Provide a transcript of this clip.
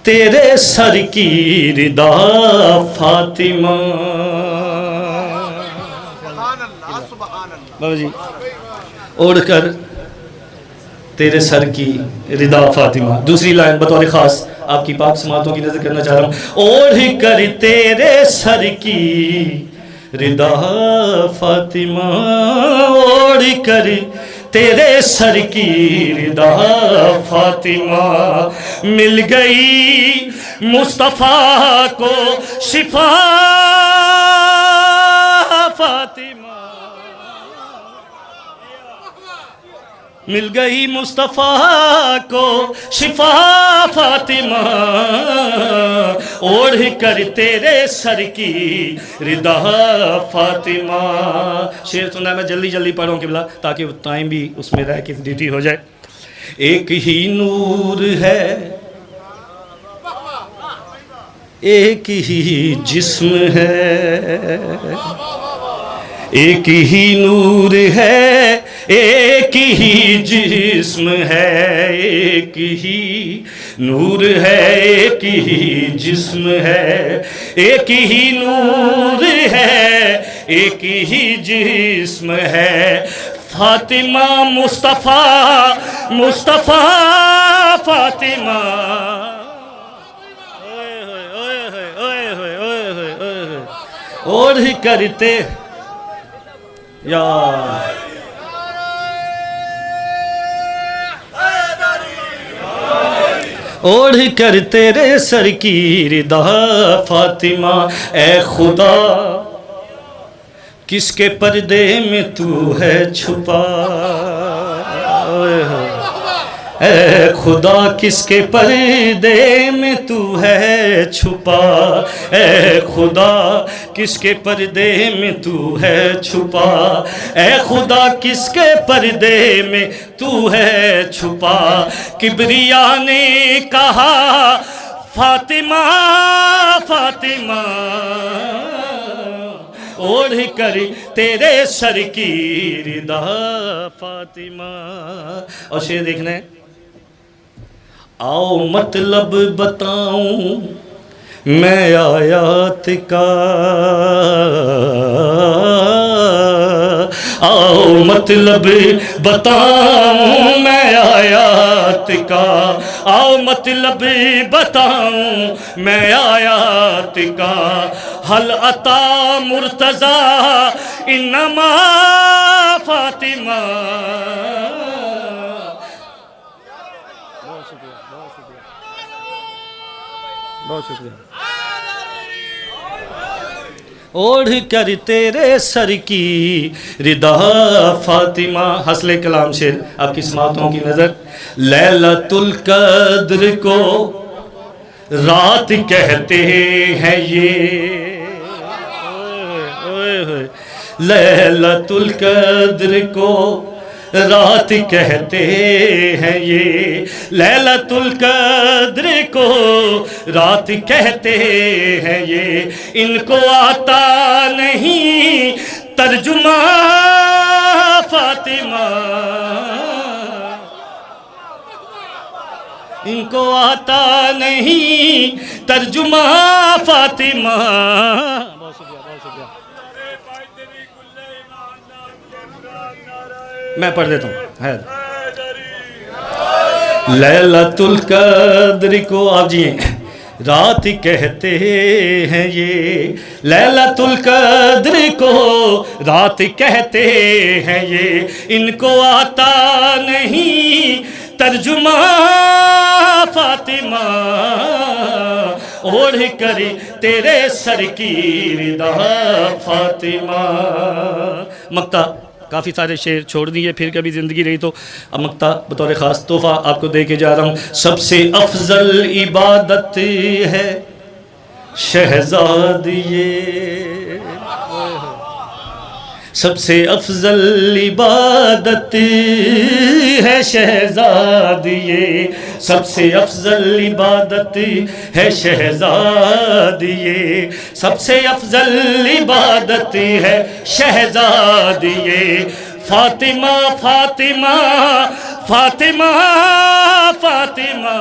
तेरे सर की रिदा फातिमा। बाबा जी ओढ़कर तेरे सर की रिदा फातिमा। दूसरी लाइन बतौर खास आपकी पाक समातों की नजर करना चाह रहा हूँ। ओढ़ कर तेरे सर की रिदा फातिमा, ओढ़ कर तेरे सर की रिदा फातिमा, मिल गई मुस्तफ़ा को शिफा फातिमा, मिल गई मुस्तफ़ा को शिफा फातिमा, ओढ़ कर तेरे सर की रिदा फातिमा। शेर सुना मैं जल्दी जल्दी पढ़ूँ किबला ताकि टाइम भी उसमें रह के ड्यूटी हो जाए। एक ही नूर है, एक ही जिस्म है, एक ही नूर है, एक ही जिस्म है, एक ही नूर है, एक ही जिस्म है, एक ही नूर है, एक ही जिस्म है। फातिमा मुस्तफ़ा, मुस्तफ़ा फातिमा, ओढ़ करते या ओढ़ कर तेरे सर की रिदा फातिमा। ए खुदा किसके पर्दे में तू है छुपा, ए खुदा किसके पर्दे में तू है छुपा, ए खुदा किसके पर्दे में तू है छुपा, ए खुदा किसके पर्दे में तू है छुपा। किबरिया ने कहा फातिमा फातिमा, ओढ़ कर तेरे सर की रिदा फातिमा। और शेर देखना है। आओ मतलब बताऊं मैं आयात का, आओ मतलब बताऊं मैं आयात का, आओ मतलब बताऊं मैं आयात का। हल अता मुर्तज़ा इन्नमा फातिमा। बहुत शुक्रिया। ओढ़ कर तेरे सर की रिदा फातिमा। हसले कलाम शेर आपकी समातों की नजर। लैलतुल कद्र को रात कहते हैं ये, लैलतुल कद्र को रात कहते हैं ये, लैलतुल कद्र को रात कहते हैं ये। इनको आता नहीं तर्जुमा फातिमा, इनको आता नहीं तर्जुमा फातिमा। बहुत शुक्रिया, बहुत शुक्रिया। मैं पढ़ देता हूँ। लैलतुल कद्र को आप जिए रात कहते हैं ये, लैलतुल कद्र को रात कहते हैं ये। इनको आता नहीं तर्जुमा फातिमा, ओढ़ कर तेरे सर की रिदा फातिमा। मक्ता काफ़ी सारे शेर छोड़ दिए, फिर कभी ज़िंदगी रही तो अब मक्ता बतौर ख़ास तोहफ़ा आपको दे के जा रहा हूँ। सबसे अफजल इबादत है शहज़ादिए, सबसे अफजल इबादत है शहज़ादिए, सबसे अफजल इबादत है शहज़ादिए, सबसे अफजल इबादत है शहज़ादिए। फातिमा फातिमा फातिमा फातिमा।